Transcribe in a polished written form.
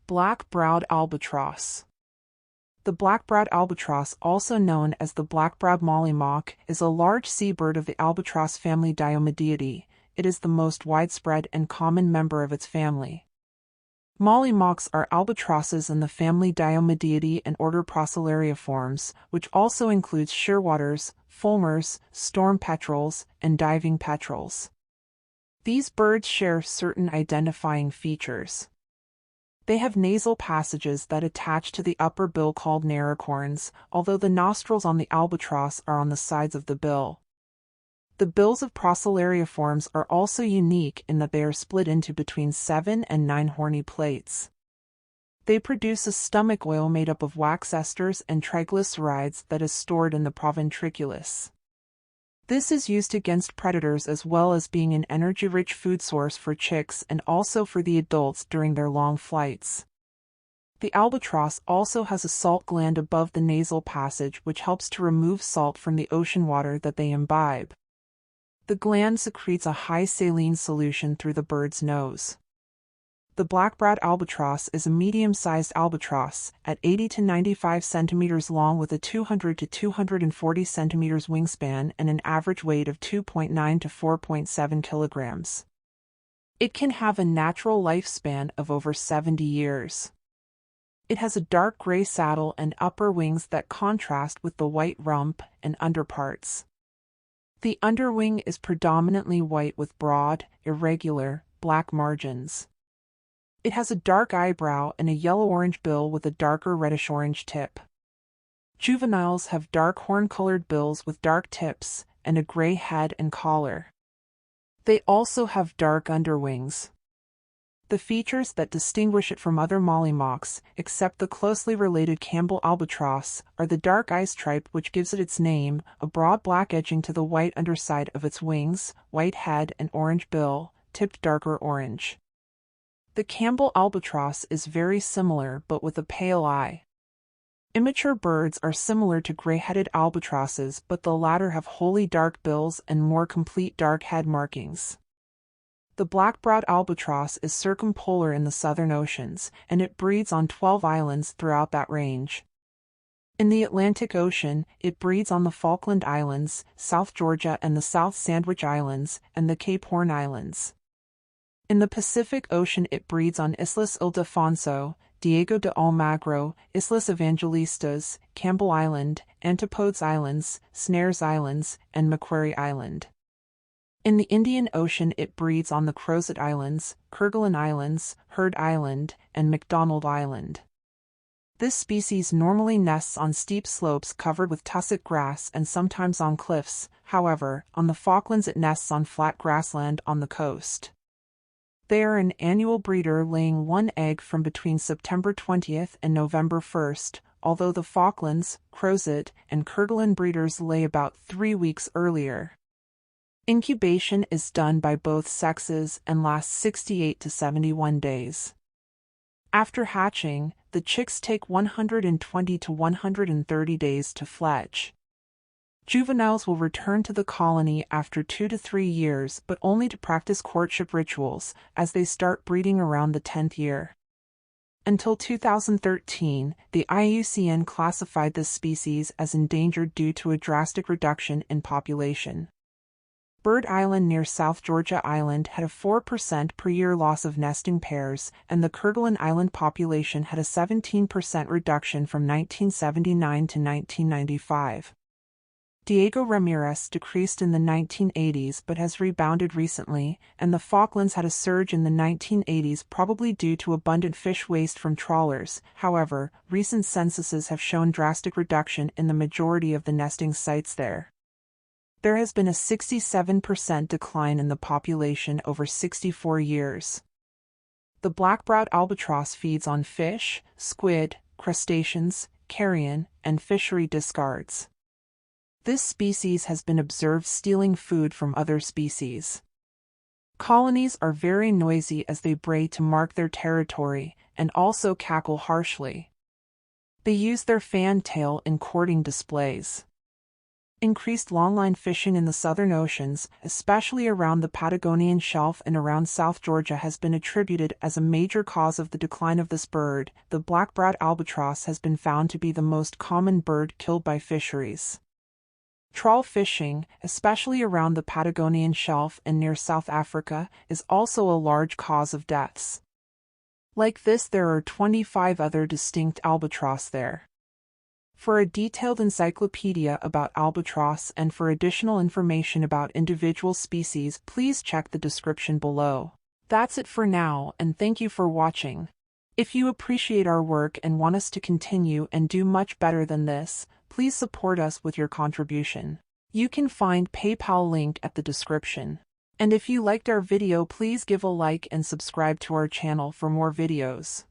Black-browed albatross. The black-browed albatross, also known as the black-browed mollymauk, is a large seabird of the albatross family Diomedeidae. It is the most widespread and common member of its family. Mollymauks are albatrosses in the family Diomedeidae and order Procellariiformes, which also includes shearwaters, fulmars, storm petrels, and diving petrels. These birds share certain identifying features. They have nasal passages that attach to the upper bill called naricorns, although the nostrils on the albatross are on the sides of the bill. The bills of Procellariiformes are also unique in that they are split into between 7 and 9 horny plates. They produce a stomach oil made up of wax esters and triglycerides that is stored in the proventriculus. This is used against predators as well as being an energy-rich food source for chicks and also for the adults during their long flights. The albatross also has a salt gland above the nasal passage which helps to remove salt from the ocean water that they imbibe. The gland secretes a high saline solution through the bird's nose. The black-browed albatross is a medium-sized albatross, at 80 to 95 centimeters long with a 200 to 240 centimeters wingspan and an average weight of 2.9 to 4.7 kilograms. It can have a natural lifespan of over 70 years. It has a dark gray saddle and upper wings that contrast with the white rump and underparts. The underwing is predominantly white with broad, irregular, black margins. It has a dark eyebrow and a yellow-orange bill with a darker reddish-orange tip. Juveniles have dark horn-colored bills with dark tips and a gray head and collar. They also have dark underwings. The features that distinguish it from other mollymauks, except the closely related Campbell albatross, are the dark eye stripe which gives it its name, a broad black edging to the white underside of its wings, white head and orange bill, tipped darker orange. The Campbell albatross is very similar but with a pale eye. Immature birds are similar to gray-headed albatrosses, but the latter have wholly dark bills and more complete dark head markings. The black-browed albatross is circumpolar in the southern oceans, and it breeds on 12 islands throughout that range. In the Atlantic Ocean, it breeds on the Falkland Islands, South Georgia and the South Sandwich Islands, and the Cape Horn Islands. In the Pacific Ocean it breeds on Islas Ildefonso, Diego de Almagro, Islas Evangelistas, Campbell Island, Antipodes Islands, Snares Islands, and Macquarie Island. In the Indian Ocean it breeds on the Crozet Islands, Kerguelen Islands, Heard Island, and McDonald Island. This species normally nests on steep slopes covered with tussock grass and sometimes on cliffs. However, on the Falklands it nests on flat grassland on the coast. They are an annual breeder, laying one egg from between September 20th and November 1st, although the Falklands, Crozet, and Kerguelen breeders lay about 3 weeks earlier. Incubation is done by both sexes and lasts 68 to 71 days. After hatching, the chicks take 120 to 130 days to fledge. Juveniles will return to the colony after 2 to 3 years, but only to practice courtship rituals, as they start breeding around the 10th year. Until 2013, the IUCN classified this species as endangered due to a drastic reduction in population. Bird Island near South Georgia Island had a 4% per year loss of nesting pairs, and the Kerguelen Island population had a 17% reduction from 1979 to 1995. Diego Ramirez decreased in the 1980s but has rebounded recently, and the Falklands had a surge in the 1980s probably due to abundant fish waste from trawlers. However, recent censuses have shown drastic reduction in the majority of the nesting sites there. There has been a 67% decline in the population over 64 years. The black-browed albatross feeds on fish, squid, crustaceans, carrion, and fishery discards. This species has been observed stealing food from other species. Colonies are very noisy as they bray to mark their territory, and also cackle harshly. They use their fan tail in courting displays. Increased longline fishing in the southern oceans, especially around the Patagonian Shelf and around South Georgia, has been attributed as a major cause of the decline of this bird. The black-browed albatross has been found to be the most common bird killed by fisheries. Trawl fishing, especially around the Patagonian Shelf and near South Africa, is also a large cause of deaths. Like this, there are 25 other distinct albatross there. For a detailed encyclopedia about albatross and for additional information about individual species, please check the description below. That's it for now, and thank you for watching. If you appreciate our work and want us to continue and do much better than this, please support us with your contribution. You can find PayPal link at the description. And if you liked our video, please give a like and subscribe to our channel for more videos.